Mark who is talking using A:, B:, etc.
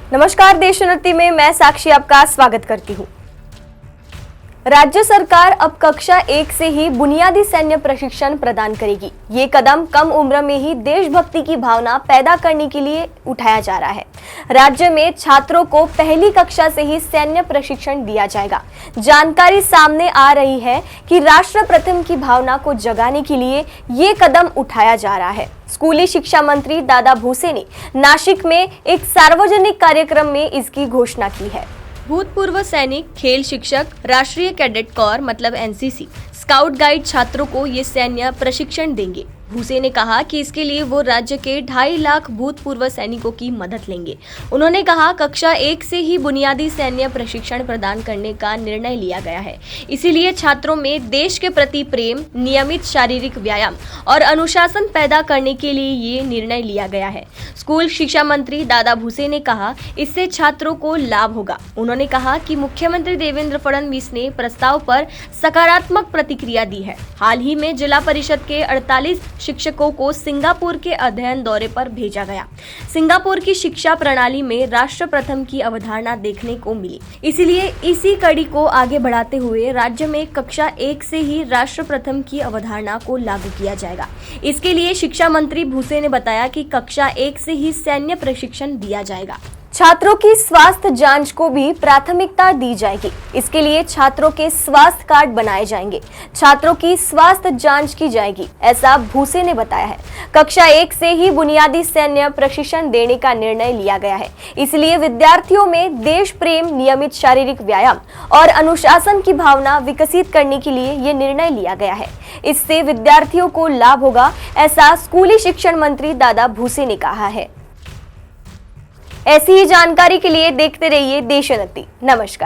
A: नमस्कार, देशोन्नति में मैं साक्षी आपका स्वागत करती हूँ। राज्य सरकार अब कक्षा 1 से ही बुनियादी सैन्य प्रशिक्षण प्रदान करेगी। ये कदम कम उम्र में ही देशभक्ति की भावना पैदा करने के लिए उठाया जा रहा है। राज्य में छात्रों को पहली कक्षा से ही सैन्य प्रशिक्षण दिया जाएगा। जानकारी सामने आ रही है कि राष्ट्र प्रथम की भावना को जगाने के लिए ये कदम उठाया जा रहा है। स्कूली शिक्षा मंत्री दादा भूसे ने नासिक में एक सार्वजनिक कार्यक्रम में इसकी घोषणा की है। भूतपूर्व सैनिक, खेल शिक्षक, राष्ट्रीय कैडेट कोर मतलब एनसीसी, स्काउट गाइड छात्रों को ये सैन्य प्रशिक्षण देंगे। भूसे ने कहा कि इसके लिए वो राज्य के 2.5 लाख भूतपूर्व सैनिकों की मदद लेंगे। उन्होंने कहा कक्षा 1 से ही बुनियादी सैन्य प्रशिक्षण प्रदान करने का निर्णय लिया गया है। इसीलिए छात्रों में देश के प्रति प्रेम, नियमित शारीरिक व्यायाम और अनुशासन पैदा करने के लिए ये निर्णय लिया गया है। स्कूल शिक्षा मंत्री दादा भूसे ने कहा इससे छात्रों को लाभ होगा। उन्होंने कहा कि मुख्यमंत्री देवेंद्र फडणवीस ने प्रस्ताव पर सकारात्मक प्रतिक्रिया दी है। हाल ही में जिला परिषद के 48 शिक्षकों को सिंगापुर के अध्ययन दौरे पर भेजा गया। सिंगापुर की शिक्षा प्रणाली में राष्ट्र प्रथम की अवधारणा देखने को मिली। इसलिए इसी कड़ी को आगे बढ़ाते हुए राज्य में कक्षा 1 से ही राष्ट्र प्रथम की अवधारणा को लागू किया जाएगा। इसके लिए शिक्षा मंत्री भूसे ने बताया कि कक्षा 1 से ही सैन्य प्रशिक्षण दिया जाएगा। छात्रों की स्वास्थ्य जांच को भी प्राथमिकता दी जाएगी। इसके लिए छात्रों के स्वास्थ्य कार्ड बनाए जाएंगे। छात्रों की स्वास्थ्य जांच की जाएगी, ऐसा भूसे ने बताया है। कक्षा 1 से ही बुनियादी सैन्य प्रशिक्षण देने का निर्णय लिया गया है। इसलिए विद्यार्थियों में देश प्रेम, नियमित शारीरिक व्यायाम और अनुशासन की भावना विकसित करने के लिए ये निर्णय लिया गया है। इससे विद्यार्थियों को लाभ होगा, ऐसा स्कूली शिक्षण मंत्री दादा भूसे ने कहा है। ऐसी ही जानकारी के लिए देखते रहिए देशोन्नति। नमस्कार।